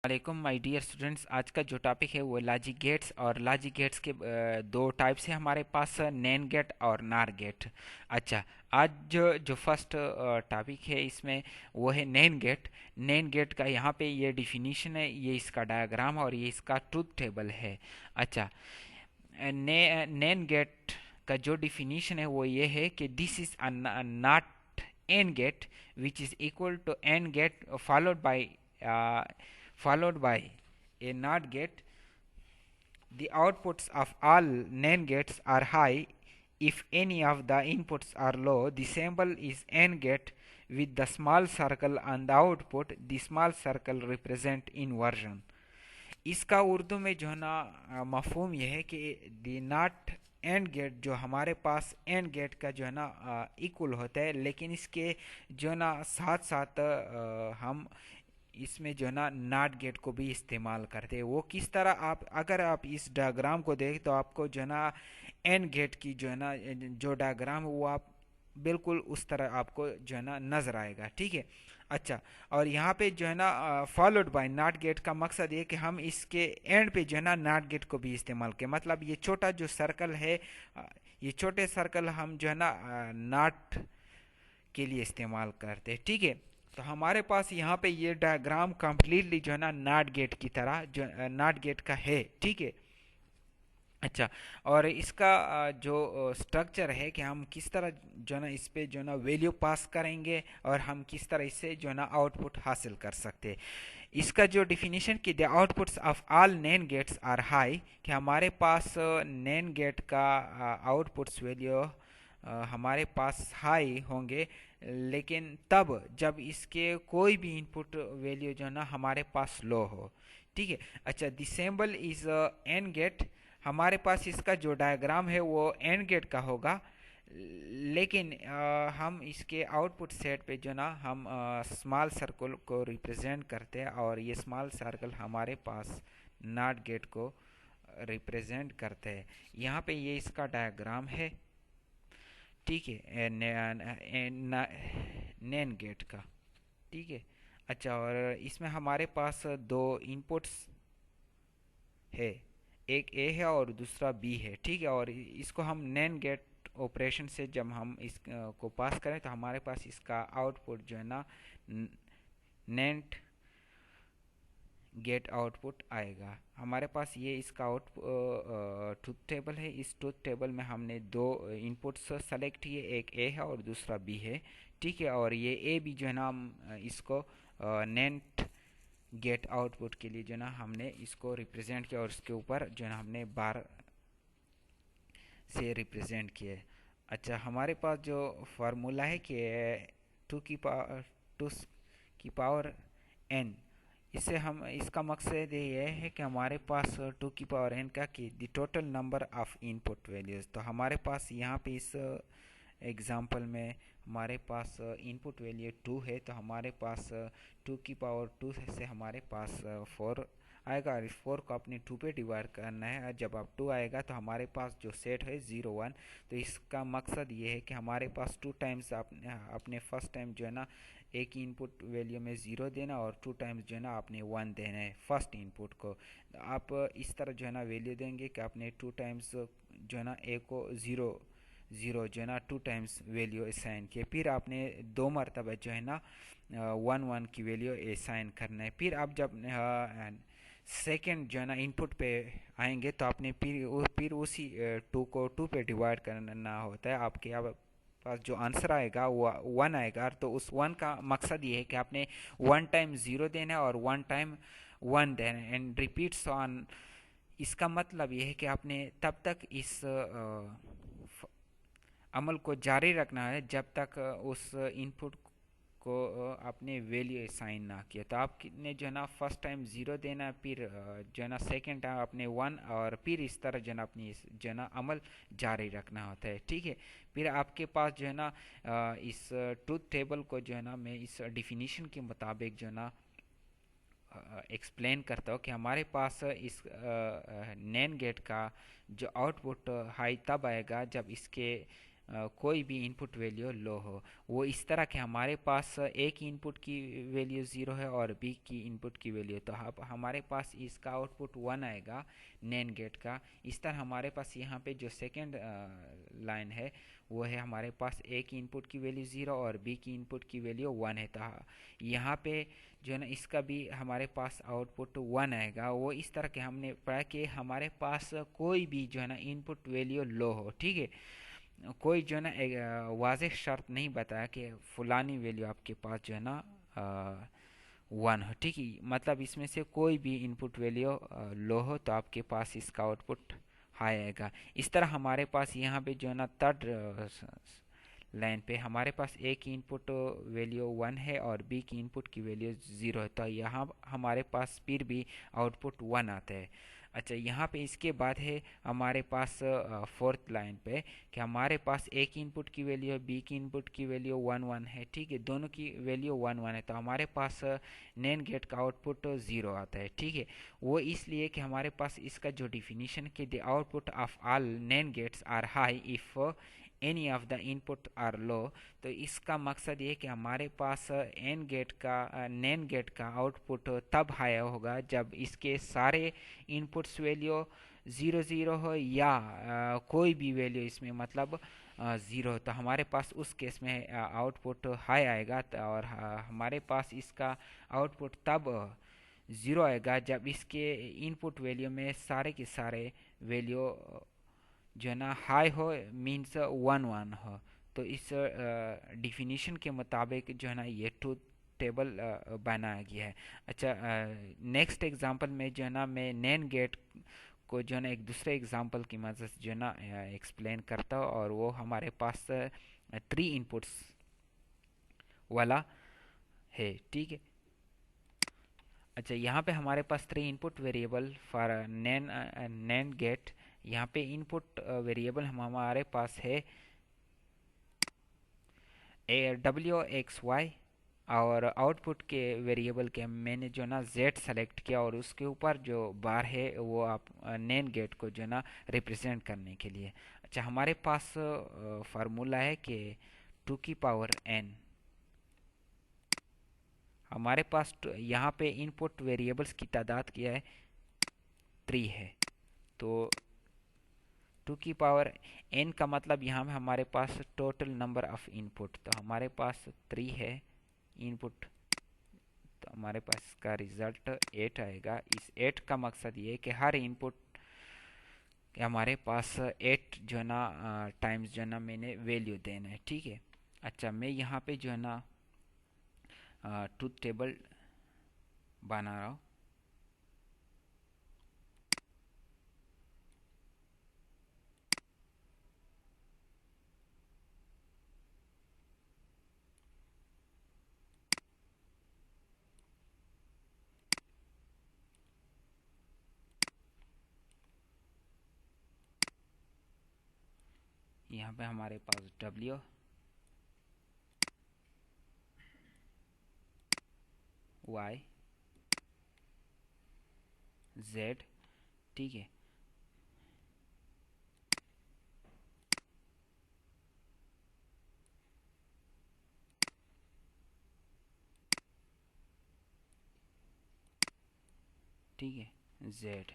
वालेकुम my dear students. आज का जो टॉपिक है वो लॉजिक गेट्स, और लॉजिक गेट्स के दो टाइप्स है हमारे पास, नैन गेट और नार गेट। अच्छा, आज जो फर्स्ट टॉपिक है इसमें वो है नैन गेट। नैन गेट का यहाँ पे ये डिफिनीशन है, ये इसका डायग्राम और ये इसका ट्रूथ टेबल है। अच्छा, नैन गेट का जो डिफिनीशन है वो ये है कि this is not and gate which is equal to and gate followed by a NOT gate. The outputs of all NAND gates are high. If any of the inputs are low, the symbol is AND gate with the small circle on the output. The small circle represent inversion. इसका उर्दू में जो है ना मफहूम यह है कि दी not and gate जो हमारे पास एंड गेट का जो है ना इक्वल होता है, लेकिन इसके जो है ना साथ साथ हम इसमें जो है ना नॉट गेट को भी इस्तेमाल करते हैं। वो किस तरह, आप अगर आप इस डायग्राम को देखें तो आपको जो है ना एंड गेट की जो है ना जो डायग्राम है वो आप बिल्कुल उस तरह आपको जो है ना नज़र आएगा। ठीक है। अच्छा, और यहाँ पे जो है ना फॉलोड बाय नॉट गेट का मकसद ये कि हम इसके एंड पे जो है ना नॉट गेट को भी इस्तेमाल करें। मतलब ये छोटा जो सर्कल है, ये छोटे सर्कल हम जो है ना नॉट के लिए इस्तेमाल करते हैं। ठीक है। तो हमारे पास यहाँ पे ये डायग्राम कंप्लीटली जो है ना नॉट गेट की तरह जो नॉट गेट का है। ठीक है। अच्छा, और इसका जो स्ट्रक्चर है कि हम किस तरह जो है ना इस पे जो है ना वैल्यू पास करेंगे और हम किस तरह इससे जो है ना आउटपुट हासिल कर सकते हैं। इसका जो डिफिनीशन कि the outputs of all NAND gates are high, कि हमारे पास नैन गेट का आउटपुट्स वैल्यू हमारे पास हाई होंगे, लेकिन तब जब इसके कोई भी इनपुट वैल्यू जो है ना हमारे पास लो हो। ठीक है। अच्छा, the symbol is and gate. हमारे पास इसका जो डायग्राम है वो एन गेट का होगा, लेकिन हम इसके आउटपुट सेट पे जो ना हम स्मॉल सर्कल को रिप्रेजेंट करते हैं, और ये स्मॉल सर्कल हमारे पास नॉट गेट को रिप्रेजेंट करते हैं। यहाँ पे ये इसका डायग्राम है। ठीक है, नैन गेट का। ठीक है। अच्छा, और इसमें हमारे पास दो इनपुट्स है, एक ए है और दूसरा बी है। ठीक है। और इसको हम नैन गेट ऑपरेशन से जब हम इस को पास करें तो हमारे पास इसका आउटपुट जो है ना नेट गेट आउटपुट आएगा। हमारे पास ये इसका ट्रूथ टेबल है। इस ट्रूथ टेबल में हमने दो इनपुट्स सेलेक्ट किए, एक ए है और दूसरा बी है। ठीक है। और ये ए बी जो है ना हम इसको नेट गेट आउटपुट के लिए जो है ना हमने इसको रिप्रेजेंट किया, और उसके ऊपर जो है ना हमने बार से रिप्रेजेंट किए। अच्छा, हमारे पास जो फार्मूला है कि टू की पावर एन, इससे हम इसका मकसद ये है कि हमारे पास टू की पावर एन का कि the total number of input values. तो हमारे पास यहाँ पे इस एग्जांपल में हमारे पास इनपुट वैल्यू टू है, तो हमारे पास टू की पावर टू से हमारे पास फोर आएगा, और इस फोर को अपने टू पे डिवाइड करना है। और जब आप टू आएगा तो हमारे पास जो सेट है ज़ीरो वन। तो इसका मकसद ये है कि हमारे पास टू टाइम्स अपने फर्स्ट टाइम जो है ना एक इनपुट वैल्यू में ज़ीरो देना, और टू टाइम्स जो है ना आपने वन देना है फर्स्ट इनपुट को। तो आप इस तरह जो है ना वैल्यू देंगे कि आपने टू टाइम्स जो है ना ए को ज़ीरो ज़ीरो जो है ना टू टाइम्स वैल्यू असाइन किए, फिर आपने दो मरतबा जो है ना वन वन की वैल्यू असाइन करना है। फिर आप जब सेकेंड जो है ना इनपुट पे आएंगे तो आपने फिर उसी टू को टू पे डिवाइड करना होता है। आपके अब पास जो आंसर आएगा वो वन आएगा। तो उस वन का मकसद ये है कि आपने वन टाइम ज़ीरो देना है और वन टाइम वन देना है, एंड रिपीट्स ऑन। इसका मतलब ये है कि आपने तब तक इस अमल को जारी रखना है जब तक उस इनपुट को आपने वैल्यू असाइन ना किया। तो आपने जो है ना फर्स्ट टाइम ज़ीरो देना, फिर जो है ना सेकेंड टाइम आपने वन, और फिर इस तरह जो है ना अपनी जो है ना अमल जारी रखना होता है। ठीक है। फिर आपके पास जो है ना इस ट्रूथ टेबल को जो है ना मैं इस डिफिनीशन के मुताबिक जो है ना एक्सप्लेन करता हूँ कि हमारे पास इस नैन गेट का जो आउटपुट हाई तब आएगा जब इसके कोई भी इनपुट वैल्यू लो हो। वो इस तरह के हमारे पास ए की इनपुट की वैल्यू ज़ीरो है और बी की इनपुट की वैल्यू, तो अब हमारे पास इसका आउटपुट वन आएगा नैन गेट का। इस तरह हमारे पास यहाँ पे जो सेकेंड लाइन है वो है हमारे पास ए की इनपुट की वैल्यू ज़ीरो और बी की इनपुट की वैल्यू वन है। तो यहाँ पे जो है ना इसका भी हमारे पास आउटपुट वन आएगा। वो इस तरह के हमने पढ़ा कि हमारे पास कोई भी जो है ना इनपुट वैल्यू लो हो, ठीक है, कोई जो है ना वाज़ेह शर्त नहीं बताया कि फुलानी वैल्यू आपके पास जो है ना वन हो, ठीक है, मतलब इसमें से कोई भी इनपुट वैल्यू लो हो तो आपके पास इसका आउटपुट हाई आएगा। इस तरह हमारे पास यहाँ पे जो है ना थर्ड लाइन पे हमारे पास ए की इनपुट वैल्यू वन है और बी की इनपुट की वैल्यू ज़ीरो है, तो यहाँ हमारे पास फिर भी आउटपुट वन आता है। अच्छा, यहाँ पे इसके बाद है हमारे पास फोर्थ लाइन पे कि हमारे पास ए की इनपुट की वैल्यू है, बी की इनपुट की वैल्यू वन वन है, ठीक है, दोनों की वैल्यू वन वन है, तो हमारे पास नैन गेट का आउटपुट ज़ीरो आता है, ठीक है। वो इसलिए कि हमारे पास इसका जो डिफिनीशन कि the output of all NAND gates are high if any of the input are low, तो इसका मकसद ये कि हमारे पास एन गेट का नैन गेट का आउटपुट तब हाई होगा जब इसके सारे इनपुट्स वैल्यू ज़ीरो ज़ीरो हो या कोई भी वैल्यू इसमें मतलब ज़ीरो हो, तो हमारे पास उस केस में आउटपुट हाई आएगा। और हमारे पास इसका आउटपुट तब ज़ीरो आएगा जब इसके इनपुट वैल्यू में सारे के सारे वैल्यू जो है ना हाई हो, मीन्स वन वन हो। तो इस डिफिनीशन के मुताबिक जो है ना ये ट्रूथ टेबल बनाया गया है। अच्छा, नेक्स्ट एग्जांपल में जो है ना मैं नैन गेट को जो है ना एक दूसरे एग्जांपल की मदद से जो है ना एक्सप्लेन करता हूँ, और वो हमारे पास थ्री इनपुट्स वाला है, ठीक है। अच्छा, यहाँ पे हमारे पास three input variable for NAND gate. यहाँ पे इनपुट वेरिएबल हमारे पास है डब्ल्यू एक्स वाई, और आउटपुट के वेरिएबल के मैंने जो ना जेड सेलेक्ट किया और उसके ऊपर जो बार है वो आप नैन गेट को जो ना रिप्रेजेंट करने के लिए। अच्छा, हमारे पास फार्मूला है कि टू की पावर एन, हमारे पास यहाँ पे इनपुट वेरिएबल्स की तादाद क्या है, थ्री है, तो टू की पावर एन का मतलब यहाँ में हमारे पास टोटल नंबर ऑफ इनपुट, तो हमारे पास थ्री है इनपुट, तो हमारे पास इसका रिज़ल्ट एट आएगा। इस एट का मकसद ये है कि हर इनपुट हमारे पास एट जो है ना टाइम्स जो है ना मैंने वैल्यू देना है, ठीक है। अच्छा, मैं यहाँ पे जो है ना ट्रूथ टेबल बना रहा हूँ। यहाँ पे हमारे पास डब्ल्यू वाई जेड, ठीक है, ठीक है, जेड,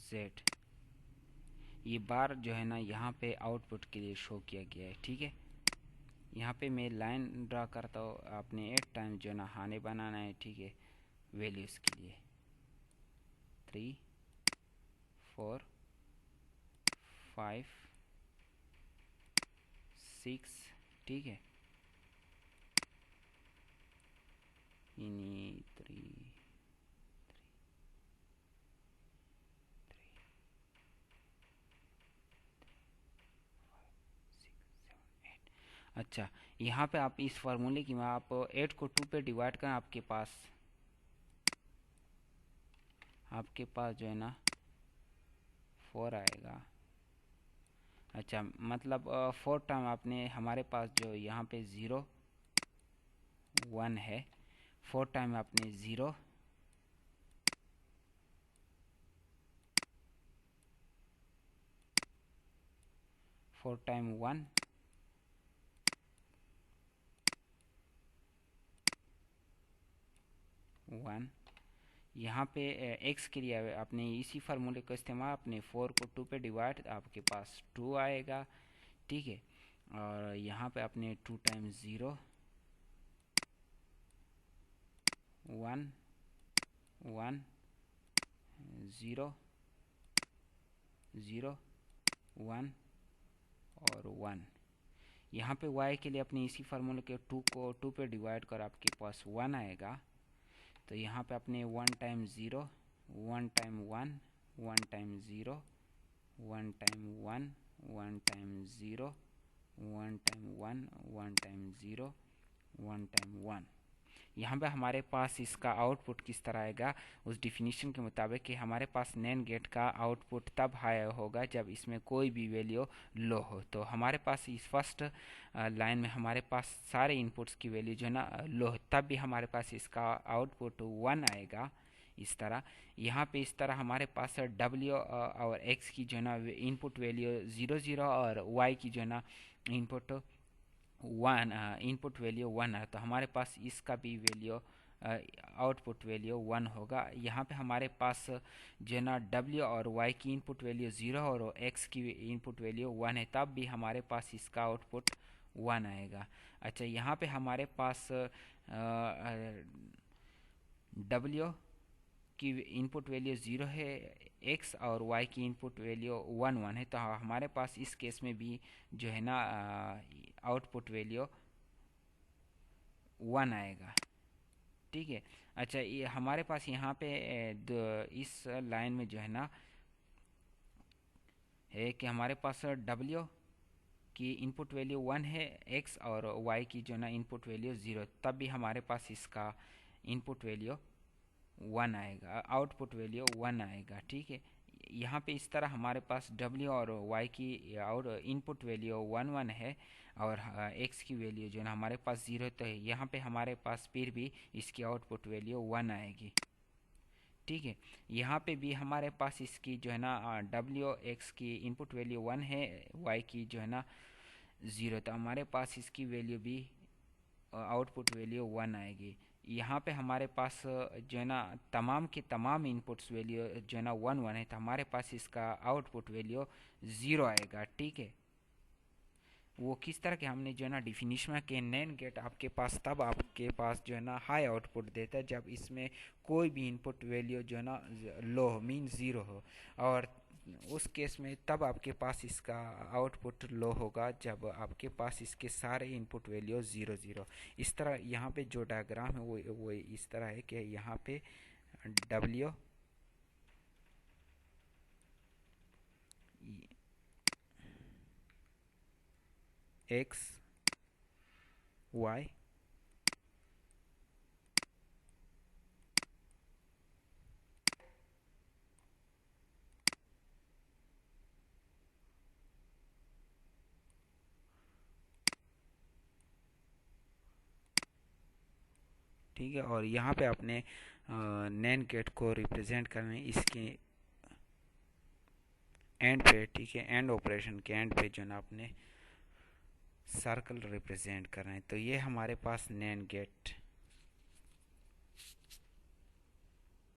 जेड, ये बार जो है ना यहाँ पे आउटपुट के लिए शो किया गया है, ठीक है। यहाँ पे मैं लाइन ड्रा करता हूँ, आपने एट टाइम जो है ना हाने बनाना है, ठीक है, वैल्यूज़ के लिए थ्री फोर फाइव सिक्स, ठीक है, इन्हीं थ्री अच्छा, यहाँ पे आप इस फार्मूले की में आप एट को टू पे डिवाइड करें, आपके पास जो है ना फोर आएगा। अच्छा, मतलब 4 टाइम आपने हमारे पास जो यहाँ पे 0 1 है, 4 टाइम आपने 0 4 टाइम 1 1। यहाँ पे x के लिए आपने इसी फार्मूले का इस्तेमाल, अपने 4 को 2 पे डिवाइड, आपके पास 2 आएगा, ठीक है। और यहाँ पे आपने 2 टाइम्स 0 1 1 0 0 1 और 1। यहाँ पे y के लिए अपने इसी फार्मूले के 2 को 2 पे डिवाइड कर आपके पास 1 आएगा। तो यहाँ पे अपने 1 time 0 1 time 1 1 time 0 1 time 1 1 time 0 1 time 1 1 time 0 1 time 1। यहाँ पे हमारे पास इसका आउटपुट किस तरह आएगा, उस डिफिनीशन के मुताबिक कि हमारे पास नैन गेट का आउटपुट तब हाई होगा जब इसमें कोई भी वैल्यू लो हो। तो हमारे पास इस फर्स्ट लाइन में हमारे पास सारे इनपुट्स की वैल्यू जो है ना लो हो, तब भी हमारे पास इसका आउटपुट 1 आएगा। इस तरह यहाँ पे इस तरह हमारे पास W और X की जो है ना इनपुट वैल्यू 0 0 और Y की जो है ना इनपुट 1 इनपुट वैल्यू 1 है, तो हमारे पास इसका भी वैल्यू आउटपुट वैल्यू 1 होगा। यहाँ पे हमारे पास जो है ना W और Y की इनपुट वैल्यू 0 और X की इनपुट वैल्यू 1 है, तब भी हमारे पास इसका आउटपुट 1 आएगा। अच्छा, यहाँ पे हमारे पास W की इनपुट वैल्यू 0 है, X और Y की इनपुट वैल्यू 1 1 है, तो हमारे पास इस केस में भी जो है ना आउटपुट वैल्यू 1 आएगा, ठीक है। अच्छा, ये हमारे पास यहाँ पे इस लाइन में जो है ना है कि हमारे पास W की इनपुट वैल्यू 1 है, X और Y की जो ना इनपुट वैल्यू 0, तब भी हमारे पास इसका इनपुट वैल्यू 1 आएगा, आउटपुट वैल्यू 1 आएगा, ठीक है। यहाँ पे इस तरह हमारे पास W और Y की और इनपुट वैल्यू 1 1 है और X की वैल्यू जो है ना हमारे पास 0, तो है यहाँ पे हमारे पास फिर भी इसकी आउटपुट वैल्यू 1 आएगी, ठीक है। यहाँ पे भी हमारे पास इसकी जो है ना W X की इनपुट वैल्यू 1 है, Y की जो है ना 0, तो हमारे पास इसकी वैल्यू भी आउटपुट वैल्यू 1 आएगी। यहाँ पे हमारे पास जो है ना तमाम के तमाम इनपुट्स वैल्यू जो है ना 1 1 है, तो हमारे पास इसका आउटपुट वैल्यू 0 आएगा, ठीक है। वो किस तरह के हमने जो है ना डिफिनीशन में कि नैन गेट आपके पास तब आपके पास जो है ना हाई आउटपुट देता है जब इसमें कोई भी इनपुट वैल्यू जो है ना लो मीन 0 हो, और उस केस में तब आपके पास इसका आउटपुट लो होगा जब आपके पास इसके सारे इनपुट वैल्यू 0 0। इस तरह यहाँ पे जो डायग्राम है वो इस तरह है कि यहाँ पे W X Y ठीक है। और यहाँ पे अपने नैन गेट को रिप्रेजेंट करने इसके एंड पे, ठीक है, एंड ऑपरेशन के एंड पे जो ना अपने सर्कल रिप्रेजेंट कर रहे हैं, तो ये हमारे पास नैन गेट